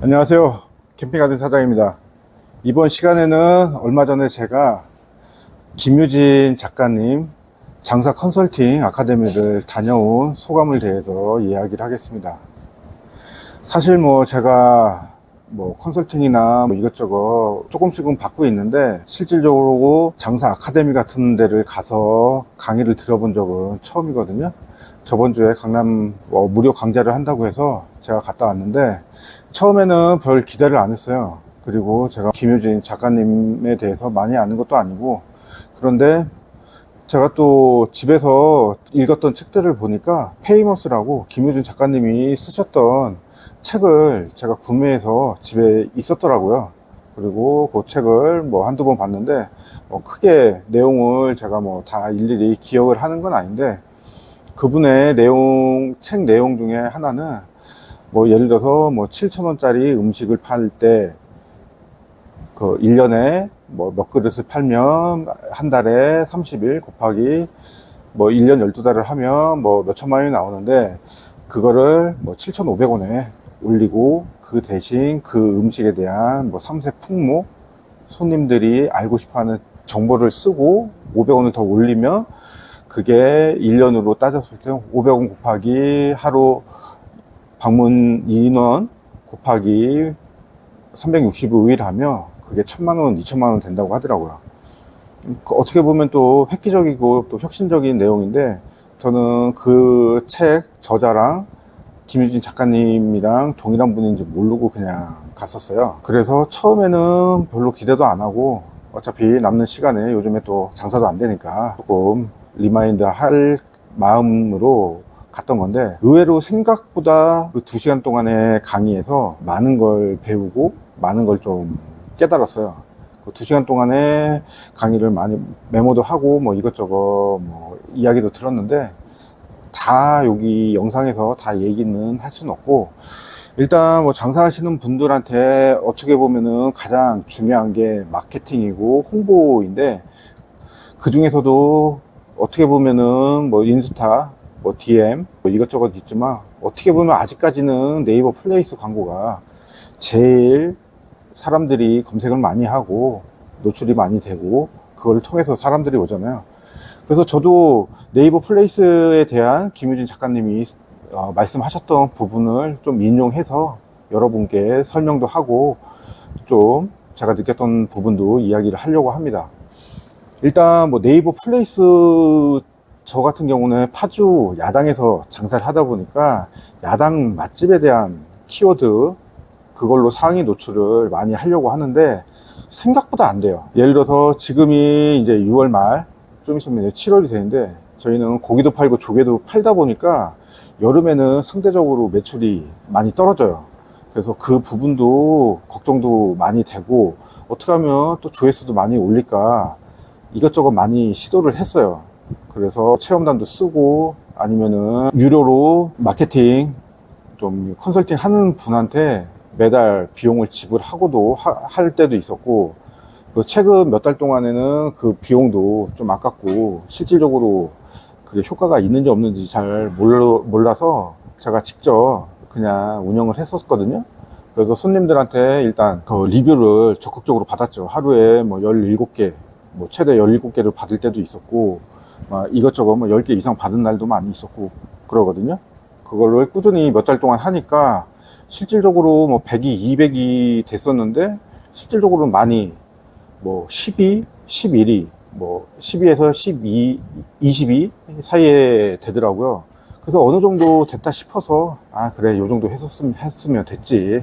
안녕하세요. 캠핑가든 사장입니다. 이번 시간에는 얼마 전에 제가 김유진 작가님 장사 컨설팅 아카데미를 다녀온 소감을 대해서 이야기를 하겠습니다. 사실 제가 컨설팅이나 이것저것 조금씩은 받고 있는데 실질적으로 장사 아카데미 같은 데를 가서 강의를 들어본 적은 처음이거든요. 저번 주에 강남 무료 강좌를 한다고 해서 제가 갔다 왔는데 처음에는 별 기대를 안 했어요. 그리고 제가 김유진 작가님에 대해서 많이 아는 것도 아니고, 그런데 제가 또 집에서 읽었던 책들을 보니까 페이머스라고 김유진 작가님이 쓰셨던 책을 제가 구매해서 집에 있었더라고요. 그리고 그 책을 한두 번 봤는데 크게 내용을 제가 다 일일이 기억을 하는 건 아닌데, 그분의 책 내용 중에 하나는 예를 들어서 7,000원짜리 음식을 팔 때 그 1년에 몇 그릇을 팔면 한 달에 30일 곱하기 1년 12달을 하면 몇천만 원이 나오는데, 그거를 7,500원에 올리고 그 대신 그 음식에 대한 삼세 풍무, 손님들이 알고 싶어하는 정보를 쓰고 500원을 더 올리면 그게 1년으로 따졌을 때 500원 곱하기 하루 방문 인원 곱하기 365일 하면 그게 1,000만 원, 2,000만 원 된다고 하더라고요. 어떻게 보면 또 획기적이고 또 혁신적인 내용인데, 저는 그 책 저자랑 김유진 작가님이랑 동일한 분인지 모르고 그냥 갔었어요. 그래서 처음에는 별로 기대도 안 하고, 어차피 남는 시간에 요즘에 또 장사도 안 되니까 조금 리마인드 할 마음으로 갔던 건데, 의외로 생각보다 그 2시간 동안의 강의에서 많은 걸 배우고 많은 걸 좀 깨달았어요. 그 2시간 동안의 강의를 많이 메모도 하고 이것저것 이야기도 들었는데, 다 여기 영상에서 다 얘기는 할 수는 없고, 일단 장사하시는 분들한테 어떻게 보면은 가장 중요한 게 마케팅이고 홍보인데, 그 중에서도 어떻게 보면은 인스타, DM 이것저것 있지만, 어떻게 보면 아직까지는 네이버 플레이스 광고가 제일 사람들이 검색을 많이 하고 노출이 많이 되고 그걸 통해서 사람들이 오잖아요. 그래서 저도 네이버 플레이스에 대한 김유진 작가님이 말씀하셨던 부분을 좀 인용해서 여러분께 설명도 하고 좀 제가 느꼈던 부분도 이야기를 하려고 합니다. 일단 네이버 플레이스, 저 같은 경우는 파주 야당에서 장사를 하다 보니까 야당 맛집에 대한 키워드, 그걸로 상위 노출을 많이 하려고 하는데 생각보다 안 돼요. 예를 들어서 지금이 이제 6월 말, 좀 있으면 이제 7월이 되는데, 저희는 고기도 팔고 조개도 팔다 보니까 여름에는 상대적으로 매출이 많이 떨어져요. 그래서 그 부분도 걱정도 많이 되고, 어떻게 하면 또 조회수도 많이 올릴까 이것저것 많이 시도를 했어요. 그래서 체험단도 쓰고, 아니면은 유료로 마케팅 좀 컨설팅 하는 분한테 매달 비용을 지불하고도 할 때도 있었고, 그 최근 몇 달 동안에는 그 비용도 좀 아깝고 실질적으로 그게 효과가 있는지 없는지 잘 몰라서 제가 직접 그냥 운영을 했었거든요. 그래서 손님들한테 일단 그 리뷰를 적극적으로 받았죠. 하루에 17개, 최대 17개를 받을 때도 있었고, 이것저것 10개 이상 받은 날도 많이 있었고 그러거든요. 그걸로 꾸준히 몇 달 동안 하니까 실질적으로 100이, 200이 됐었는데, 실질적으로 많이 12, 11이 12에서 12, 22 사이에 되더라고요. 그래서 어느 정도 됐다 싶어서, 그래, 요 정도 했으면 됐지.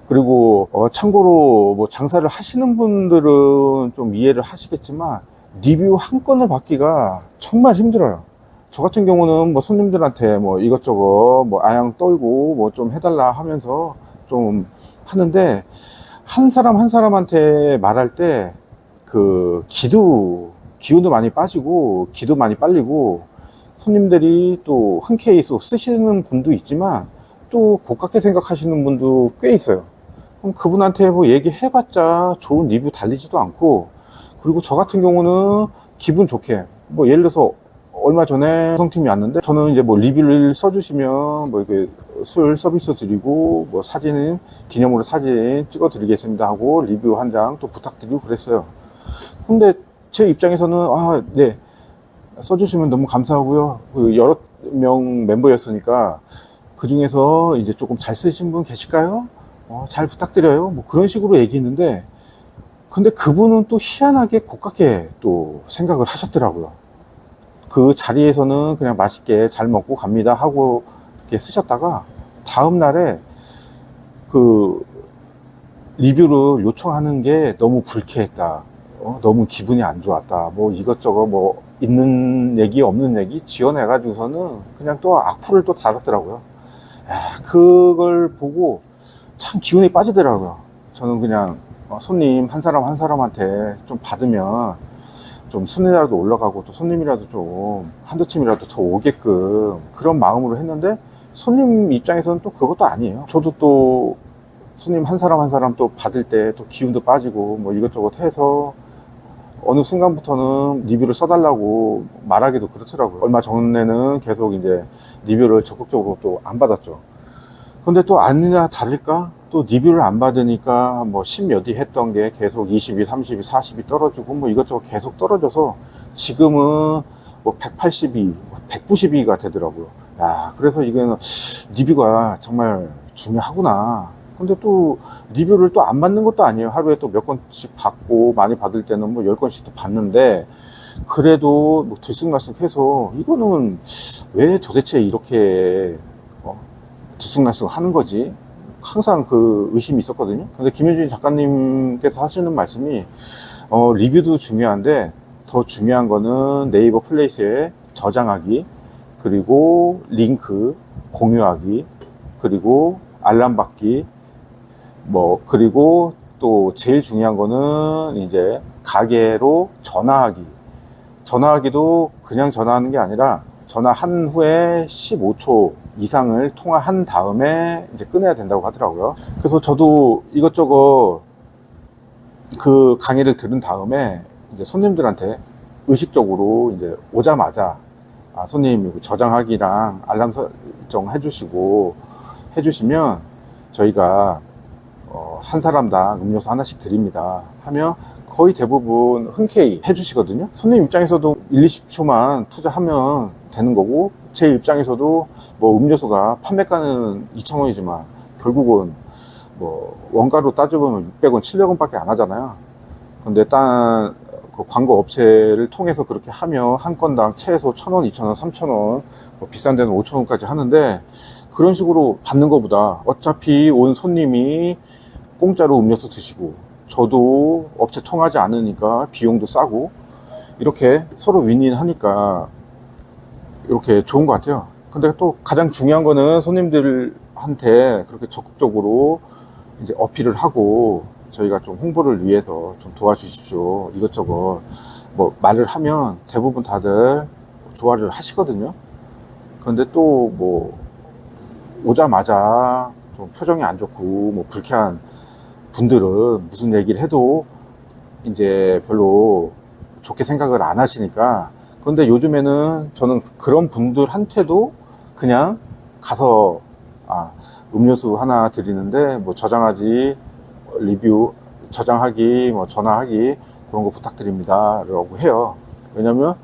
그리고 참고로 장사를 하시는 분들은 좀 이해를 하시겠지만, 리뷰 한 건을 받기가 정말 힘들어요. 저 같은 경우는 손님들한테 이것저것 아양 떨고 좀 해달라 하면서 좀 하는데, 한 사람 한 사람한테 말할 때 그 기운도 많이 빠지고 기도 많이 빨리고, 손님들이 또 흔쾌히 쓰시는 분도 있지만 또 고깝게 생각하시는 분도 꽤 있어요. 그럼 그분한테 얘기해봤자 좋은 리뷰 달리지도 않고, 그리고 저 같은 경우는 기분 좋게 예를 들어서 얼마 전에 구성팀이 왔는데, 저는 이제 리뷰를 써주시면 이렇게 술 서비스 드리고, 뭐 사진은, 기념으로 사진 찍어 드리겠습니다 하고, 리뷰 한 장 또 부탁드리고 그랬어요. 근데 제 입장에서는, 아, 네. 써주시면 너무 감사하고요. 그 여러 명 멤버였으니까, 그 중에서 이제 조금 잘 쓰신 분 계실까요? 잘 부탁드려요. 뭐 그런 식으로 얘기했는데, 근데 그분은 또 희한하게 고깝게 또 생각을 하셨더라고요. 그 자리에서는 그냥 맛있게 잘 먹고 갑니다 하고 이렇게 쓰셨다가 다음날에 그 리뷰를 요청하는 게 너무 불쾌했다. 너무 기분이 안 좋았다. 뭐 이것저것 뭐 있는 얘기 없는 얘기 지어내가지고서는 그냥 또 악플을 또 달았더라고요. 그걸 보고 참 기운이 빠지더라고요. 저는 그냥 손님 한 사람 한 사람한테 좀 받으면 좀 순위라도 올라가고 또 손님이라도 좀 한두 팀이라도 더 오게끔 그런 마음으로 했는데 손님 입장에서는 또 그것도 아니에요. 저도 또 손님 한 사람 한 사람 또 받을 때 또 기운도 빠지고 뭐 이것저것 해서 어느 순간부터는 리뷰를 써달라고 말하기도 그렇더라고요. 얼마 전에는 계속 이제 리뷰를 적극적으로 또 안 받았죠. 근데 또 아니나 다를까 또 리뷰를 안 받으니까 뭐 10몇위 했던 게 계속 20위, 30위, 40위 떨어지고 뭐 이것저것 계속 떨어져서 지금은 뭐 180위, 190위가 되더라고요. 야, 그래서 이거는 리뷰가 정말 중요하구나. 근데 또 리뷰를 또 안 받는 것도 아니에요. 하루에 또 몇 건씩 받고 많이 받을 때는 뭐 10건씩도 받는데 그래도 뭐 들쑥날쑥해서 이거는 왜 도대체 이렇게 들쑥날쑥 하는 거지? 항상 그 의심이 있었거든요. 근데 김효진 작가님께서 하시는 말씀이 리뷰도 중요한데 더 중요한 거는 네이버 플레이스에 저장하기, 그리고 링크 공유하기, 그리고 알람 받기, 뭐 그리고 또 제일 중요한 거는 이제 가게로 전화하기도 그냥 전화하는 게 아니라 전화한 후에 15초 이상을 통화한 다음에 이제 끊어야 된다고 하더라고요. 그래서 저도 이것저것 그 강의를 들은 다음에 이제 손님들한테 의식적으로 이제 오자마자 손님 저장하기랑 알람 설정 해주시면 저희가 한 사람당 음료수 하나씩 드립니다 하면 거의 대부분 흔쾌히 해주시거든요. 손님 입장에서도 1, 20초만 투자하면 되는 거고 제 입장에서도 뭐 음료수가 판매가는 2,000원이지만 결국은 뭐 원가로 따져보면 600원, 700원 밖에 안 하잖아요. 근데 딴 그 광고 업체를 통해서 그렇게 하면 한 건당 최소 1,000원, 2,000원, 3,000원, 뭐 비싼 데는 5,000원까지 하는데 그런 식으로 받는 것보다 어차피 온 손님이 공짜로 음료수 드시고 저도 업체 통하지 않으니까 비용도 싸고 이렇게 서로 윈윈 하니까 이렇게 좋은 것 같아요. 근데 또 가장 중요한 거는 손님들한테 그렇게 적극적으로 이제 어필을 하고 저희가 좀 홍보를 위해서 좀 도와주십시오. 이것저것 뭐 말을 하면 대부분 다들 좋아를 하시거든요. 근데 또 뭐 오자마자 좀 표정이 안 좋고 뭐 불쾌한 분들은 무슨 얘기를 해도 이제 별로 좋게 생각을 안 하시니까. 근데 요즘에는 저는 그런 분들한테도 그냥 가서 음료수 하나 드리는데 뭐 저장하기, 뭐 전화하기 그런 거 부탁드립니다 라고 해요. 왜냐면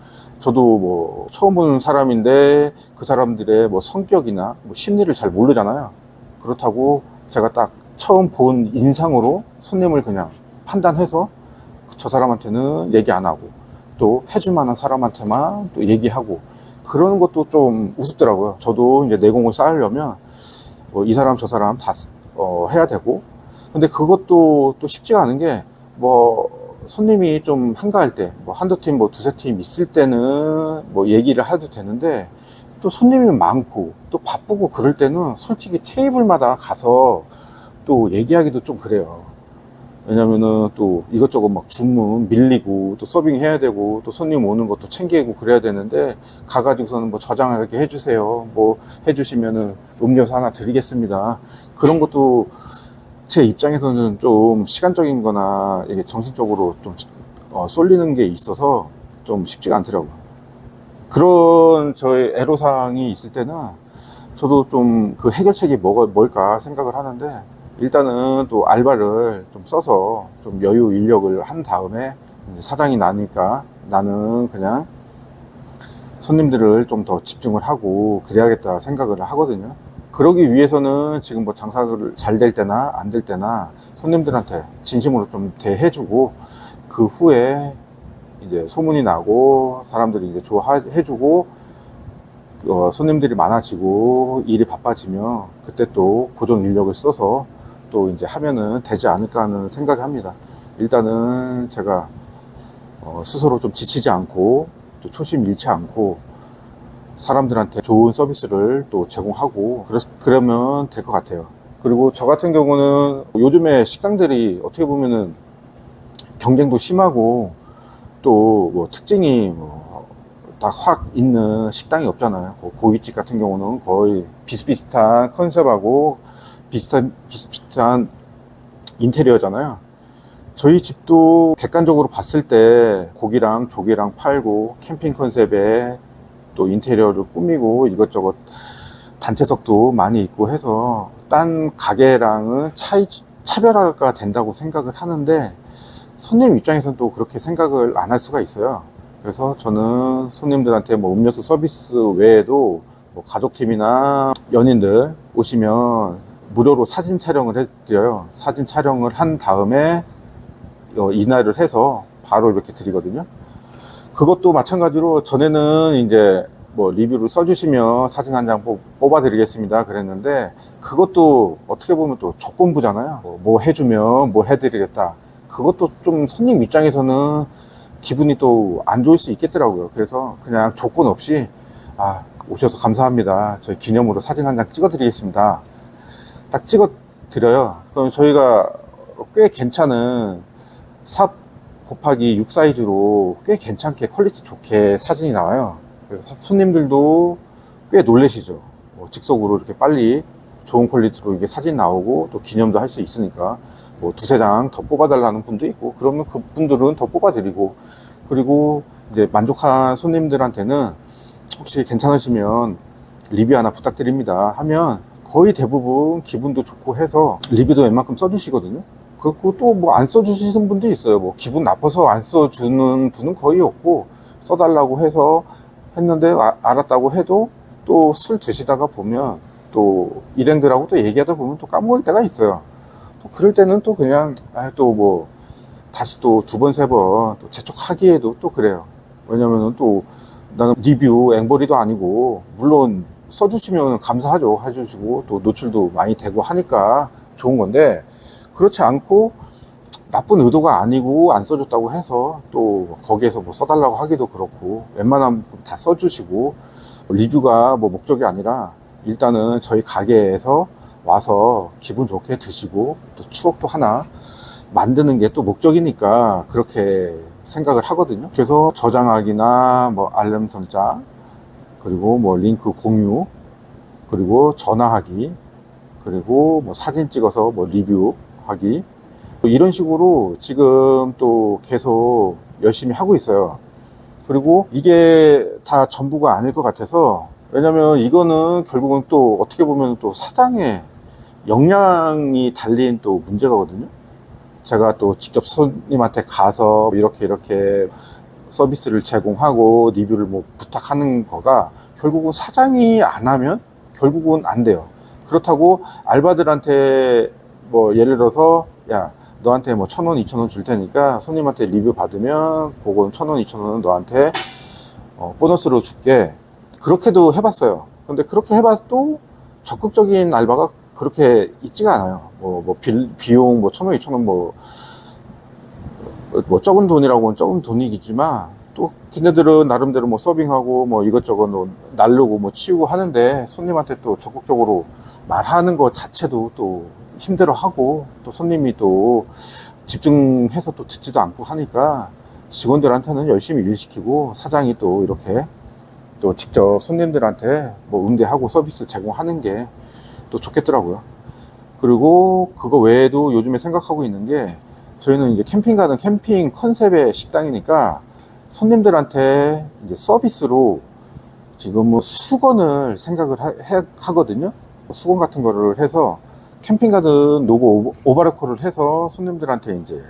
저도 뭐 처음 보는 사람인데 그 사람들의 뭐 성격이나 뭐 심리를 잘 모르잖아요. 그렇다고 제가 딱 처음 본 인상으로 손님을 그냥 판단해서 저 사람한테는 얘기 안 하고 또 해줄 만한 사람한테만 또 얘기하고 그러는 것도 좀 우습더라고요. 저도 이제 내공을 쌓으려면 뭐 이 사람 저 사람 다 해야 되고 근데 그것도 또 쉽지가 않은 게 뭐 손님이 좀 한가할 때 뭐 한두 팀 뭐 두세 팀 있을 때는 뭐 얘기를 해도 되는데 또 손님이 많고 또 바쁘고 그럴 때는 솔직히 테이블마다 가서 또 얘기하기도 좀 그래요. 왜냐면은 또 이것저것 막 주문 밀리고 또 서빙 해야 되고 또 손님 오는 것도 챙기고 그래야 되는데 가가지고서는 뭐 저장하게 해주세요. 뭐 해주시면은 음료수 하나 드리겠습니다. 그런 것도 제 입장에서는 좀 시간적인 거나 이게 정신적으로 좀 쏠리는 게 있어서 좀 쉽지가 않더라고요. 그런 저의 애로사항이 있을 때는 저도 좀 그 해결책이 뭘까 생각을 하는데, 일단은 또 알바를 좀 써서 좀 여유 인력을 한 다음에 이제 사장이 나니까 나는 그냥 손님들을 좀 더 집중을 하고 그래야겠다 생각을 하거든요. 그러기 위해서는 지금 뭐 장사를 잘 될 때나 안 될 때나 손님들한테 진심으로 좀 대해주고, 그 후에 이제 소문이 나고 사람들이 이제 좋아해주고 손님들이 많아지고 일이 바빠지면 그때 또 고정 인력을 써서 또 이제 하면은 되지 않을까 하는 생각을 합니다. 일단은 제가 스스로 좀 지치지 않고 또 초심 잃지 않고 사람들한테 좋은 서비스를 또 제공하고 그러면 될 것 같아요. 그리고 저 같은 경우는 요즘에 식당들이 어떻게 보면은 경쟁도 심하고 또 뭐 특징이 딱 확 있는 식당이 없잖아요. 고깃집 같은 경우는 거의 비슷비슷한 컨셉하고 비슷비슷한 인테리어잖아요. 저희 집도 객관적으로 봤을 때 고기랑 조개랑 팔고 캠핑 컨셉에 또 인테리어를 꾸미고 이것저것 단체석도 많이 있고 해서 딴 가게랑은 차별화가 된다고 생각을 하는데, 손님 입장에서는 또 그렇게 생각을 안 할 수가 있어요. 그래서 저는 손님들한테 뭐 음료수 서비스 외에도 뭐 가족팀이나 연인들 오시면 무료로 사진 촬영을 해드려요. 사진 촬영을 한 다음에 인화를 해서 바로 이렇게 드리거든요. 그것도 마찬가지로 전에는 이제 뭐 리뷰를 써주시면 사진 한 장 뽑아 드리겠습니다 그랬는데, 그것도 어떻게 보면 또 조건부잖아요. 뭐 해주면 뭐 해드리겠다. 그것도 좀 손님 입장에서는 기분이 또 안 좋을 수 있겠더라고요. 그래서 그냥 조건 없이 오셔서 감사합니다, 저희 기념으로 사진 한 장 찍어 드리겠습니다, 딱 찍어 드려요. 그럼 저희가 꽤 괜찮은 4 곱하기 6 사이즈로 꽤 괜찮게 퀄리티 좋게 사진이 나와요. 그래서 손님들도 꽤 놀라시죠. 즉석으로 이렇게 빨리 좋은 퀄리티로 이게 사진 나오고 또 기념도 할 수 있으니까 뭐 2-3장 더 뽑아달라는 분도 있고, 그러면 그분들은 더 뽑아드리고, 그리고 이제 만족한 손님들한테는 혹시 괜찮으시면 리뷰 하나 부탁드립니다 하면 거의 대부분 기분도 좋고 해서 리뷰도 웬만큼 써주시거든요. 그리고 또 뭐 안 써주시는 분도 있어요. 뭐 기분 나빠서 안 써주는 분은 거의 없고, 써달라고 해서 했는데 알았다고 해도 또 술 드시다가 보면 또 일행들하고 또 얘기하다 보면 또 까먹을 때가 있어요. 또 그럴 때는 또 그냥 또 뭐 다시 또 2번 3번 또 재촉하기에도 또 그래요. 왜냐면은 또 나는 리뷰 앵벌이도 아니고, 물론 써주시면 감사하죠. 해주시고 또 노출도 많이 되고 하니까 좋은 건데, 그렇지 않고 나쁜 의도가 아니고 안 써줬다고 해서 또 거기에서 뭐 써달라고 하기도 그렇고, 웬만하면 다 써주시고, 리뷰가 뭐 목적이 아니라 일단은 저희 가게에서 와서 기분 좋게 드시고 또 추억도 하나 만드는 게 또 목적이니까 그렇게 생각을 하거든요. 그래서 저장하기나 뭐 알람 설정, 그리고 뭐 링크 공유, 그리고 전화하기, 그리고 뭐 사진 찍어서 뭐 리뷰하기, 이런 식으로 지금 또 계속 열심히 하고 있어요. 그리고 이게 다 전부가 아닐 것 같아서, 왜냐면 이거는 결국은 또 어떻게 보면 또 사장의 역량이 달린 또 문제거든요. 제가 또 직접 손님한테 가서 이렇게 서비스를 제공하고 리뷰를 뭐 부탁하는 거가 결국은 사장이 안 하면 결국은 안 돼요. 그렇다고 알바들한테 뭐 예를 들어서 야, 너한테 뭐 1,000원, 2,000원 줄 테니까 손님한테 리뷰 받으면 그건 1,000원, 2,000원은 너한테 보너스로 줄게. 그렇게도 해봤어요. 근데 그렇게 해봐도 적극적인 알바가 그렇게 있지가 않아요. 비용 1,000원, 2,000원 뭐 적은 돈이라고는 적은 돈이겠지만, 또 걔네들은 나름대로 뭐 서빙하고 뭐 이것저것 날르고 뭐 치우고 하는데, 손님한테 또 적극적으로 말하는 것 자체도 또 힘들어하고, 또 손님이 또 집중해서 또 듣지도 않고 하니까 직원들한테는 열심히 일시키고, 사장이 또 이렇게 또 직접 손님들한테 뭐 응대하고 서비스 제공하는 게 또 좋겠더라고요. 그리고 그거 외에도 요즘에 생각하고 있는 게, 저희는 이제 캠핑 가는 캠핑 컨셉의 식당이니까 손님들한테 이제 서비스로 지금 뭐 수건을 생각을 하거든요. 수건 같은 거를 해서 캠핑가든 로고 오버레코를 해서 손님들한테 이제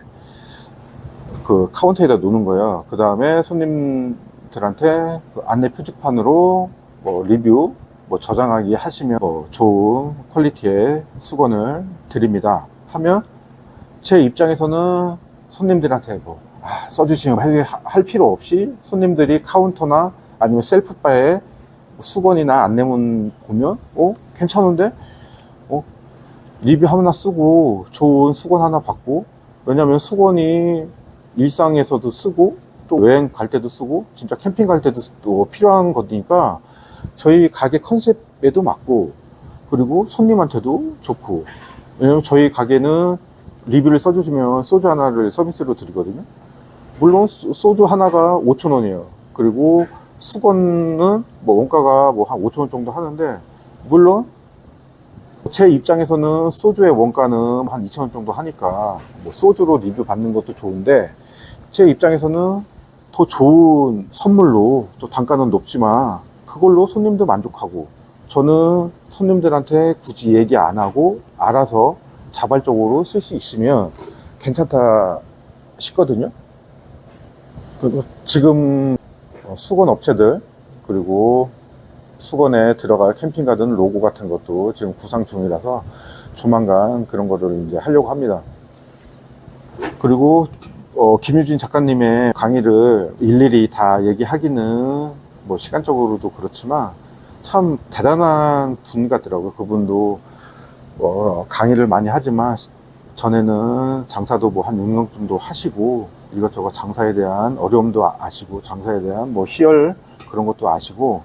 그 카운터에다 놓는 거예요. 그 다음에 손님들한테 그 안내 표지판으로 뭐 리뷰 뭐 저장하기 하시면 뭐 좋은 퀄리티의 수건을 드립니다 하면 제 입장에서는 손님들한테 뭐 써주시면 할 필요 없이 손님들이 카운터나 아니면 셀프바에 수건이나 안내문 보면 괜찮은데 리뷰 하나 쓰고 좋은 수건 하나 받고, 왜냐면 수건이 일상에서도 쓰고 또 여행 갈 때도 쓰고 진짜 캠핑 갈 때도 또 필요한 거니까 저희 가게 컨셉에도 맞고, 그리고 손님한테도 좋고. 왜냐면 저희 가게는 리뷰를 써주시면 소주 하나를 서비스로 드리거든요. 물론 소주 하나가 5,000원이에요. 그리고 수건은 뭐 원가가 뭐 한 5,000원 정도 하는데, 물론 제 입장에서는 소주의 원가는 한 2,000원 정도 하니까 뭐 소주로 리뷰 받는 것도 좋은데, 제 입장에서는 더 좋은 선물로, 또 단가는 높지만 그걸로 손님도 만족하고, 저는 손님들한테 굳이 얘기 안 하고 알아서 자발적으로 쓸 수 있으면 괜찮다 싶거든요. 그리고 지금 수건 업체들, 그리고 수건에 들어갈 캠핑가든 로고 같은 것도 지금 구상 중이라서 조만간 그런 거를 이제 하려고 합니다. 그리고 김유진 작가님의 강의를 일일이 다 얘기하기는 뭐 시간적으로도 그렇지만 참 대단한 분 같더라고요. 그분도 강의를 많이 하지만 전에는 장사도 뭐 한 6년 정도 하시고 이것저것 장사에 대한 어려움도 아시고 장사에 대한 뭐 희열 그런 것도 아시고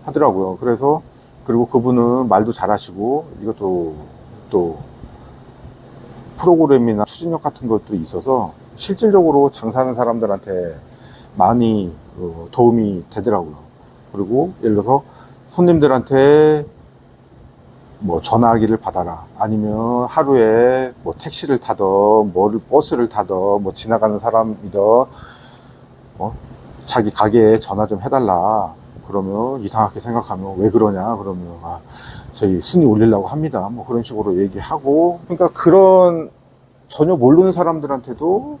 하더라고요. 그래서 그리고 그분은 말도 잘하시고 이것도 또 프로그램이나 추진력 같은 것도 있어서 실질적으로 장사하는 사람들한테 많이 도움이 되더라고요. 그리고 예를 들어서 손님들한테 뭐 전화기를 받아라, 아니면 하루에 뭐 택시를 타더 뭐를 버스를 타더 뭐 지나가는 사람이더 자기 가게에 전화 좀 해달라 그러면 이상하게 생각하면 왜 그러냐 그러면 저희 순위 올리려고 합니다 뭐 그런 식으로 얘기하고, 그러니까 그런 전혀 모르는 사람들한테도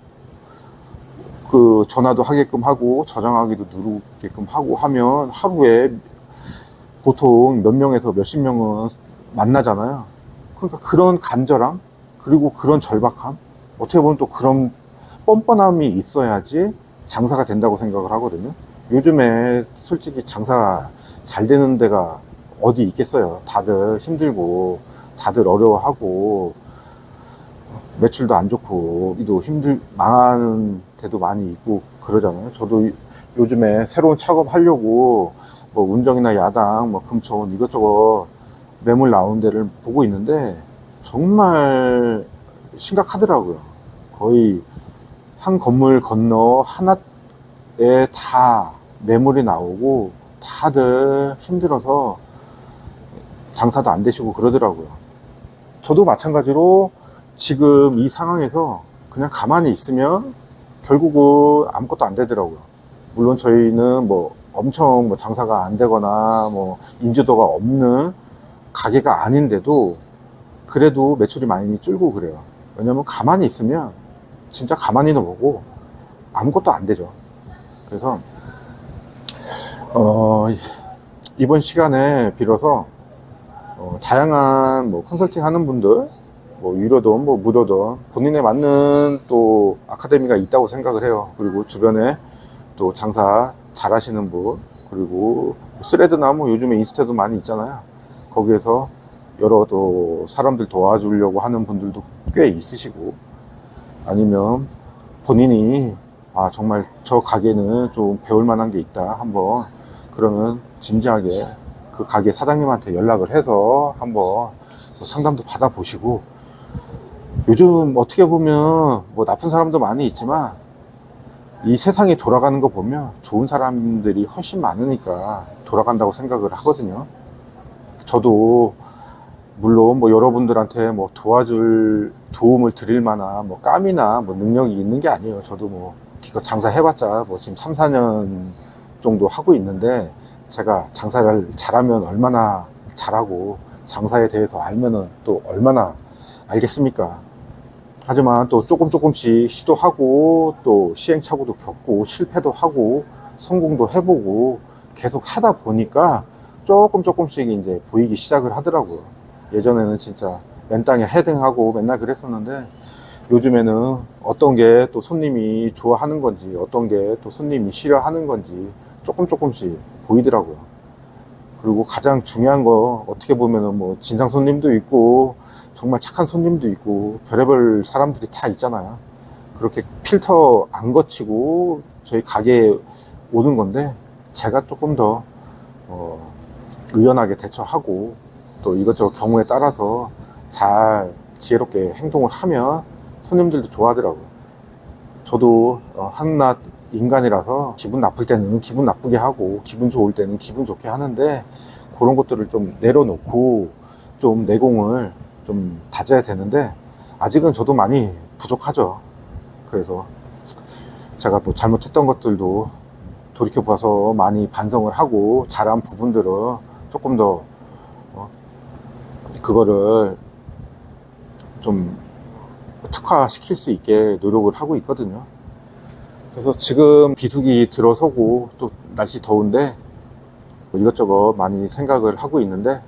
그 전화도 하게끔 하고 저장하기도 누르게끔 하고 하면 하루에 보통 몇 명에서 몇십 명은 만나잖아요. 그러니까 그런 간절함, 그리고 그런 절박함, 어떻게 보면 또 그런 뻔뻔함이 있어야지 장사가 된다고 생각을 하거든요. 요즘에 솔직히 장사 잘 되는 데가 어디 있겠어요. 다들 힘들고 다들 어려워하고 매출도 안 좋고 이도 망하는 데도 많이 있고 그러잖아요. 저도 요즘에 새로운 작업 하려고 뭐 운정이나 야당, 뭐 금천 이것저것 매물 나오는 데를 보고 있는데 정말 심각하더라고요. 거의 한 건물 건너 하나에 다 매물이 나오고 다들 힘들어서 장사도 안 되시고 그러더라고요. 저도 마찬가지로 지금 이 상황에서 그냥 가만히 있으면 결국은 아무것도 안 되더라고요. 물론 저희는 뭐 엄청 뭐 장사가 안 되거나 뭐 인지도가 없는 가게가 아닌데도 그래도 매출이 많이 줄고 그래요. 왜냐면 가만히 있으면 진짜 가만히는 보고 아무것도 안 되죠. 그래서 이번 시간에 빌어서 다양한 뭐 컨설팅 하는 분들, 뭐 유료든 뭐 무료든 본인에 맞는 또 아카데미가 있다고 생각을 해요. 그리고 주변에 또 장사 잘 하시는 분, 그리고 스레드나 뭐 요즘에 인스타도 많이 있잖아요. 거기에서 여러 또 사람들 도와주려고 하는 분들도 꽤 있으시고, 아니면 본인이 정말 저 가게는 좀 배울 만한 게 있다 한번, 그러면 진지하게 그 가게 사장님한테 연락을 해서 한번 상담도 받아보시고, 요즘 어떻게 보면 뭐 나쁜 사람도 많이 있지만 이 세상이 돌아가는 거 보면 좋은 사람들이 훨씬 많으니까 돌아간다고 생각을 하거든요. 저도 물론 뭐 여러분들한테 뭐 도움을 드릴 만한 뭐 깜이나 뭐 능력이 있는 게 아니에요. 저도 뭐 기껏 장사 해봤자 뭐 지금 3, 4년 정도 하고 있는데 제가 장사를 잘하면 얼마나 잘하고 장사에 대해서 알면은 또 얼마나 알겠습니까? 하지만 또 조금씩 시도하고 또 시행착오도 겪고 실패도 하고 성공도 해보고 계속 하다 보니까 조금씩 이제 보이기 시작을 하더라고요. 예전에는 진짜 맨 땅에 헤딩하고 맨날 그랬었는데 요즘에는 어떤 게 또 손님이 좋아하는 건지 어떤 게 또 손님이 싫어하는 건지 조금씩 보이더라고요. 그리고 가장 중요한 거 어떻게 보면은 뭐 진상 손님도 있고 정말 착한 손님도 있고 별의별 사람들이 다 있잖아요. 그렇게 필터 안 거치고 저희 가게에 오는 건데 제가 조금 더 의연하게 대처하고 또 이것저것 경우에 따라서 잘 지혜롭게 행동을 하면 손님들도 좋아하더라고요. 저도 한낱 인간이라서 기분 나쁠 때는 기분 나쁘게 하고 기분 좋을 때는 기분 좋게 하는데 그런 것들을 좀 내려놓고 좀 내공을 좀 다져야 되는데 아직은 저도 많이 부족하죠. 그래서 제가 뭐 잘못했던 것들도 돌이켜봐서 많이 반성을 하고 잘한 부분들은 조금 더 그거를 좀 특화시킬 수 있게 노력을 하고 있거든요. 그래서 지금 비수기 들어서고 또 날씨 더운데 뭐 이것저것 많이 생각을 하고 있는데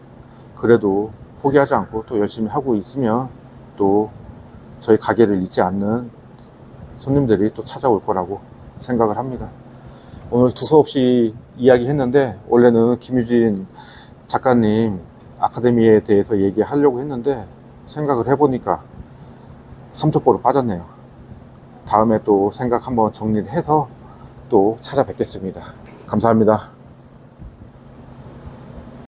그래도 포기하지 않고 또 열심히 하고 있으면 또 저희 가게를 잊지 않는 손님들이 또 찾아올 거라고 생각을 합니다. 오늘 두서없이 이야기했는데 원래는 김유진 작가님 아카데미에 대해서 얘기하려고 했는데 생각을 해보니까 삼척보로 빠졌네요. 다음에 또 생각 한번 정리를 해서 또 찾아뵙겠습니다. 감사합니다.